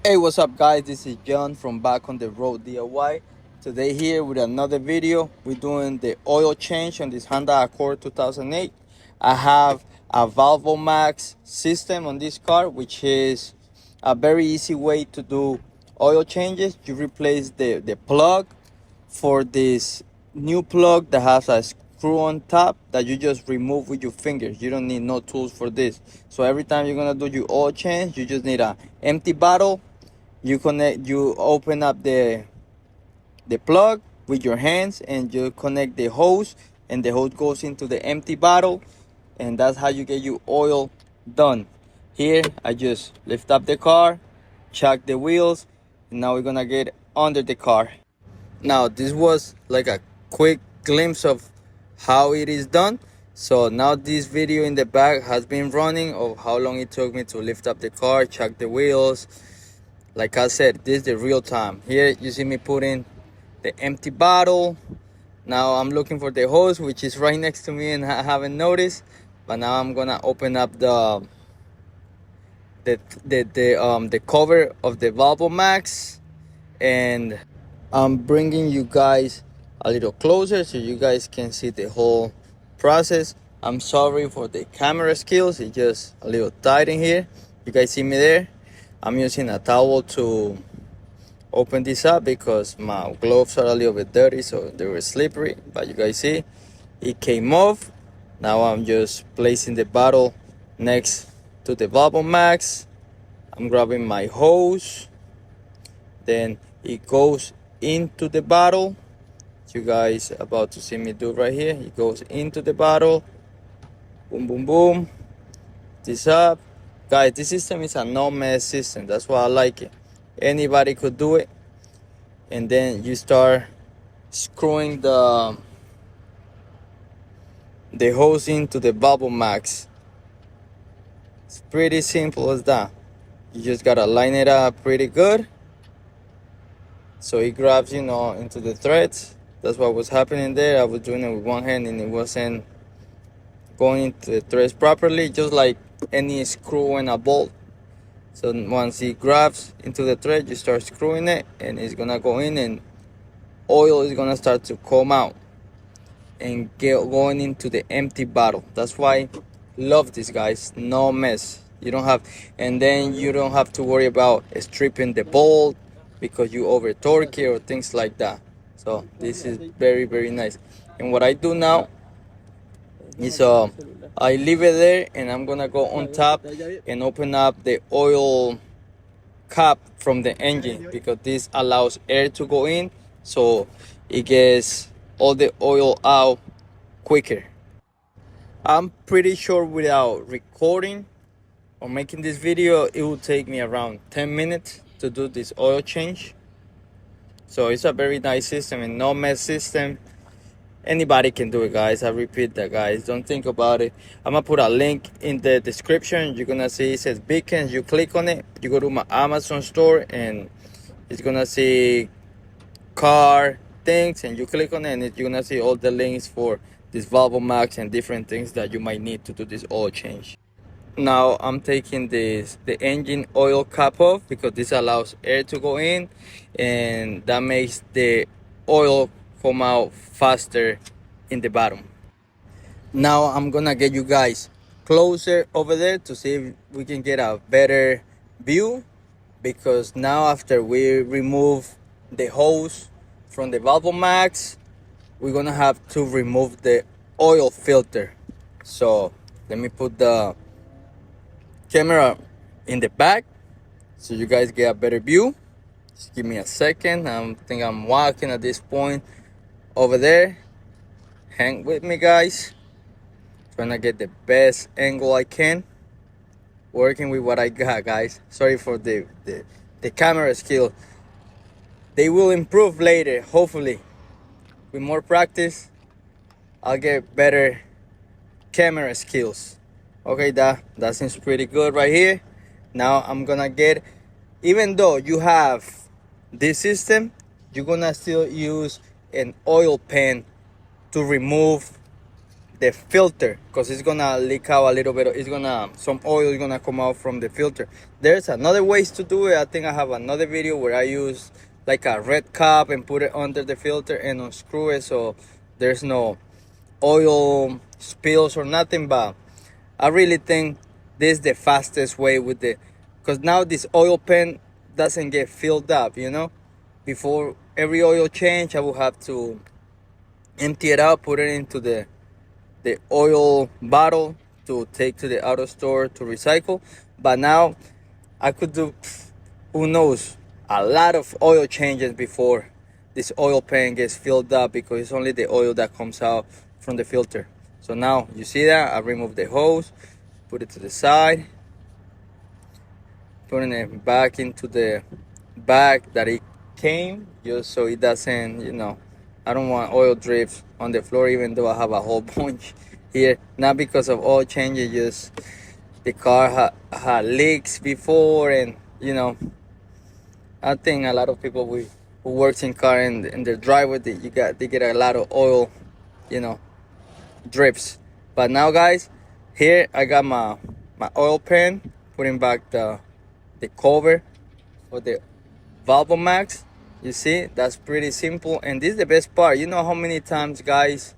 Hey, what's up, guys? This is John from Back on the Road DIY. Today here with another video. We're doing the oil change on this Honda Accord 2008. I have a Valvo Max system on this car, which is a very easy way to do oil changes. You replace the plug for this new plug that has a screw on top that you just remove with your fingers. You don't need no tools for this. So every time you're gonna do your oil change, you just need an empty bottle. You open up the plug with your hands and you connect the hose, and the hose goes into the empty bottle, and that's how you get your oil done. Here I just lift up the car, check the wheels, and now we're gonna get under the car. Now this was like a quick glimpse of how it is done. So now this video in the back has been running of how long it took me to lift up the car, check the wheels. Like I said, this is the real time. Here you see me putting the empty bottle. Now I'm looking for the hose, which is right next to me and I haven't noticed. But now I'm gonna open up the cover of the Valvo Max, and I'm bringing you guys a little closer so you guys can see the whole process. I'm sorry for the camera skills, it's just a little tight in here. You guys see me there? I'm using a towel to open this up because my gloves are a little bit dirty, so they were slippery. But you guys see, it came off. Now I'm just placing the bottle next to the Valvo Max. I'm grabbing my hose. Then it goes into the bottle. You guys about to see me do right here. It goes into the bottle. Boom, boom, boom. This up. Guys, this system is a no mess system. That's why I like it. Anybody could do it. And then you start screwing the hose into the Valvo Max. It's pretty simple as that. You just gotta line it up pretty good so it grabs, into the threads. That's what was happening there. I was doing it with one hand and it wasn't going into the threads properly, just like any screw and a bolt. So once it grabs into the thread, you start screwing it and it's gonna go in, and oil is gonna start to come out and going into the empty bottle. That's why love this, guys. No mess. You don't have to worry about stripping the bolt because you over torque it or things like that. So this is very, very nice. And what I do now is I leave it there, and I'm gonna go on top and open up the oil cap from the engine, because this allows air to go in, so it gets all the oil out quicker. I'm pretty sure without recording or making this video, it will take me around 10 minutes to do this oil change. So it's a very nice system and no mess system. Anybody can do it, guys. I repeat that, guys. Don't think about it. I'm gonna put a link in the description. You're gonna see it says beacons. You click on it, you go to my Amazon store, and it's gonna see car things, and you click on it, and you're gonna see all the links for this Valvo Max and different things that you might need to do this oil change. Now I'm taking the engine oil cap off because this allows air to go in, and that makes the oil come out faster in the bottom. Now I'm gonna get you guys closer over there to see if we can get a better view, because now after we remove the hose from the Valvo Max, we're gonna have to remove the oil filter. So let me put the camera in the back so you guys get a better view. Just give me a second. I think I'm walking at this point over there. Hang with me, guys. Trying to get the best angle I can, working with what I got, guys. Sorry for the camera skill. They will improve later, hopefully. With more practice, I'll get better camera skills. Okay, that seems pretty good right here. Now I'm gonna get, even though you have this system, you're gonna still use an oil pen to remove the filter, because it's gonna leak out a little bit. It's gonna, some oil is gonna come out from the filter. There's another ways to do it. I think I have another video where I use like a red cap and put it under the filter and unscrew it so there's no oil spills or nothing. But I really think this is the fastest way with the, because now this oil pan doesn't get filled up, you know. Before every oil change, I will have to empty it out, put it into the oil bottle to take to the auto store to recycle. But now I could do, who knows, a lot of oil changes before this oil pan gets filled up, because it's only the oil that comes out from the filter. So now you see that I remove the hose, put it to the side, putting it back into the bag that it came, just so it doesn't, you know, I don't want oil drips on the floor, even though I have a whole bunch here. Not because of oil changes, just the car had leaks before, and you know, I think a lot of people who works in car and in their driveway, they get a lot of oil, you know, drips. But now, guys, here I got my oil pan, putting back the cover for the Valvo Max. You see, that's pretty simple. And this is the best part. You know how many times guys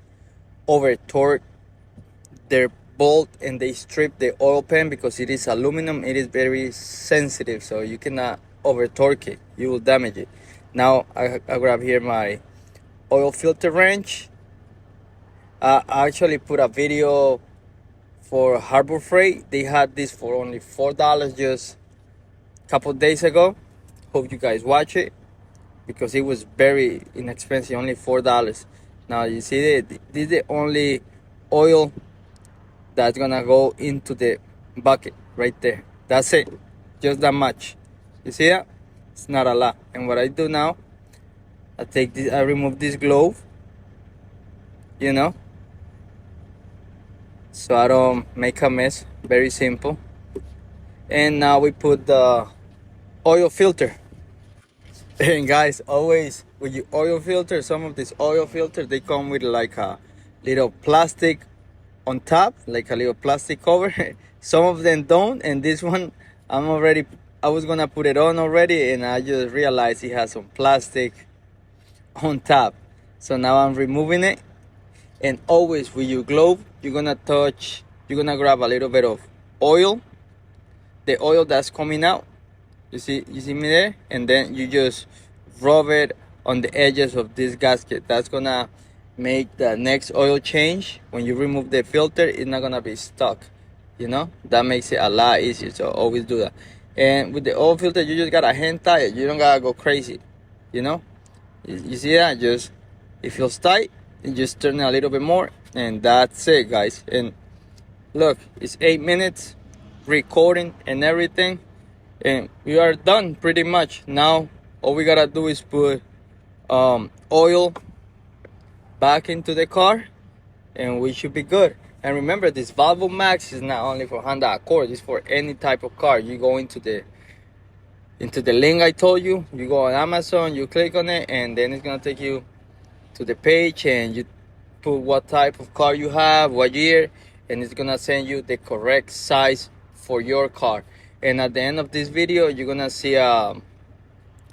over torque their bolt and they strip the oil pan because it is aluminum. It is very sensitive, so you cannot over torque it. You will damage it. Now I grab here my oil filter wrench. I actually put a video for Harbor Freight. They had this for only $4 just a couple days ago. Hope you guys watch it, because it was very inexpensive, only $4. Now you see that this is the only oil that's gonna go into the bucket right there. That's it, just that much. You see that? It's not a lot. And what I do now, I take this, I remove this glove, you know, so I don't make a mess. Very simple. And now we put the oil filter. And guys, always with your oil filter, some of these oil filters, they come with like a little plastic on top, like a little plastic cover. Some of them don't, and this one I was gonna put it on already, and I just realized it has some plastic on top. So now I'm removing it. And always with your glove, you're gonna grab a little bit of oil, the oil that's coming out. You see me there? And then you just rub it on the edges of this gasket. That's gonna make the next oil change. When you remove the filter, it's not gonna be stuck, you know. That makes it a lot easier, so always do that. And with the oil filter, you just gotta hand tie it. You don't gotta go crazy, you know. You see that? Just, it feels tight, and just turn it a little bit more, and that's it, guys. And look, it's 8 minutes recording and everything, and we are done pretty much. Now all we gotta do is put oil back into the car, and we should be good. And remember, this Valvo Max is not only for Honda Accord, it's for any type of car. You go into the link I told you, you go on Amazon, you click on it, and then it's gonna take you to the page, and you put what type of car you have, what year, and it's gonna send you the correct size for your car. And at the end of this video, you're gonna see a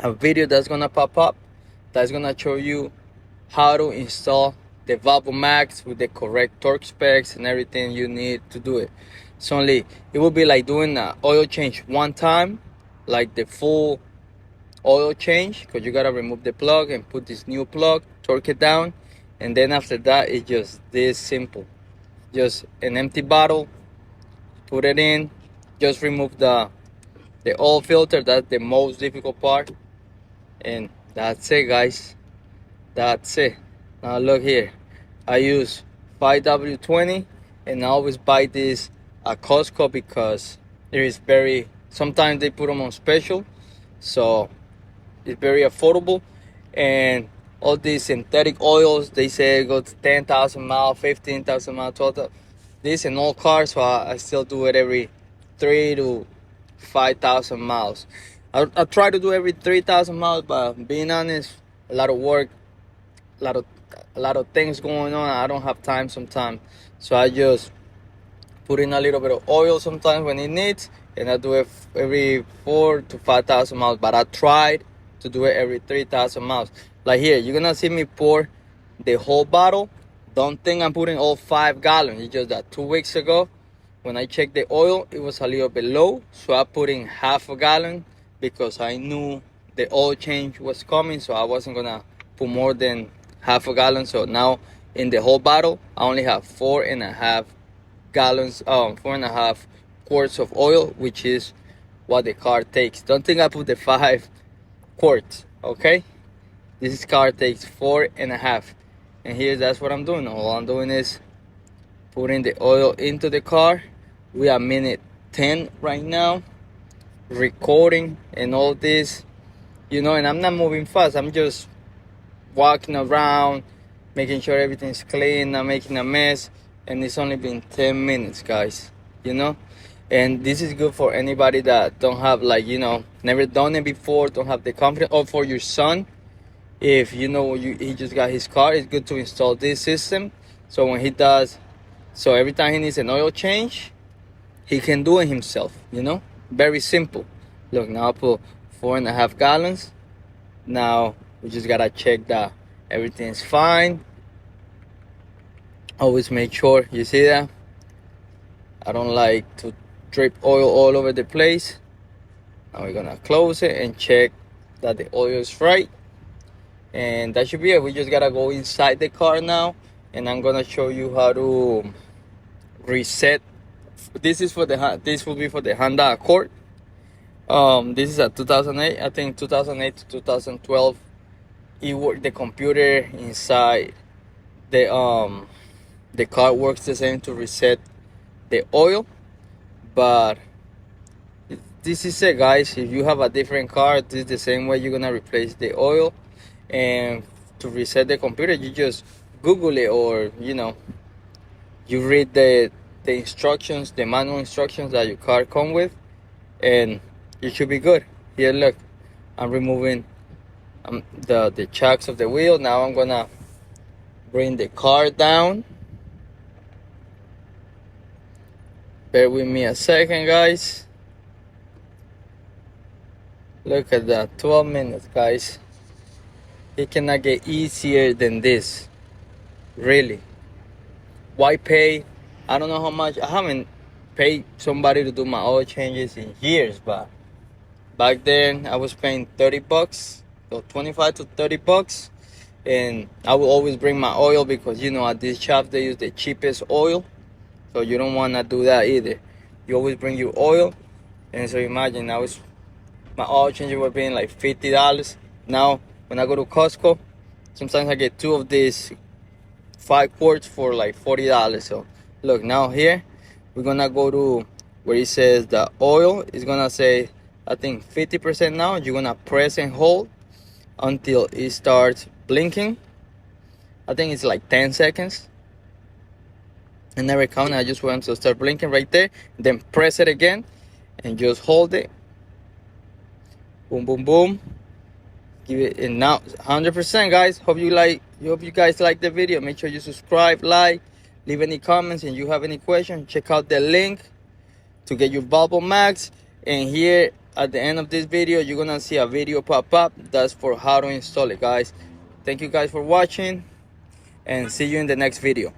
video that's gonna pop up that's gonna show you how to install the Valvo Max with the correct torque specs and everything you need to do it. So only, it will be like doing an oil change one time, like the full oil change, because you gotta remove the plug and put this new plug, torque it down, and then after that it's just this simple. Just an empty bottle, put it in, just remove the oil filter. That's the most difficult part, and that's it, guys. That's it. Now look here, I use 5W20, and I always buy this at Costco because it is very, sometimes they put them on special, so it's very affordable. And all these synthetic oils, they say go to 10,000 miles, 15,000 miles, 12,000. This in all cars, so I still do it every 3 to 5,000 miles. I try to do every 3,000 miles, but being honest, a lot of work, a lot of things going on. I don't have time sometimes So I just put in a little bit of oil sometimes when it needs, and I do it every 4 to 5,000 miles. But I tried to do it every 3,000 miles. Like here, you're gonna see me pour the whole bottle. Don't think I'm putting all 5 gallons. It's just that 2 weeks ago, when I checked the oil, it was a little bit low, so I put in half a gallon because I knew the oil change was coming, so I wasn't gonna put more than half a gallon. So now in the whole bottle, I only have 4.5 gallons, 4.5 quarts of oil, which is what the car takes. Don't think I put the 5 quarts, okay? This car takes 4.5, and here that's what I'm doing. All I'm doing is putting the oil into the car. We are minute 10 right now, recording and all this, and I'm not moving fast. I'm just walking around, making sure everything's clean, not making a mess. And it's only been 10 minutes, guys, and this is good for anybody that don't have, never done it before, don't have the confidence, or for your son. If he just got his car, it's good to install this system, so when he does, so every time he needs an oil change, he can do it himself, very simple. Look, now I put 4.5 gallons. Now we just gotta check that everything's fine. Always make sure, you see that I don't like to drip oil all over the place. Now we're gonna close it and check that the oil is right, and that should be it. We just gotta go inside the car now, and I'm gonna show you how to reset. This will be for the Honda Accord. This is a 2008, I think 2008 to 2012. It worked, the computer inside the car works the same to reset the oil. But this is it, guys. If you have a different car, this is the same way you're gonna replace the oil. And to reset the computer, you just Google it, or you read the instructions, the manual instructions that your car come with, and you should be good. Here, look, I'm removing the chocks of the wheel. Now I'm gonna bring the car down. Bear with me a second, guys. Look at that, 12 minutes, guys. It cannot get easier than this, really. Why pay? I don't know how much. I haven't paid somebody to do my oil changes in years, but back then I was paying $30, so 25 to $30, and I will always bring my oil because at this shop they use the cheapest oil, so you don't want to do that either. You always bring your oil. And so imagine, my oil changer was paying like $50. Now when I go to Costco, sometimes I get 2 of these 5 quarts for like $40. So look, now here we're gonna go to where it says the oil is gonna say, I think 50% now. You're gonna press and hold until it starts blinking. I think it's like 10 seconds. I never count. I just want to start blinking right there. Then press it again and just hold it. Boom, boom, boom. Give it, and now 100%, guys. Hope you guys like the video. Make sure you subscribe, like, leave any comments, and you have any questions, check out the link to get your Bubble Max. And here at the end of this video, you're gonna see a video pop up. That's for how to install it, guys. Thank you guys for watching, and see you in the next video.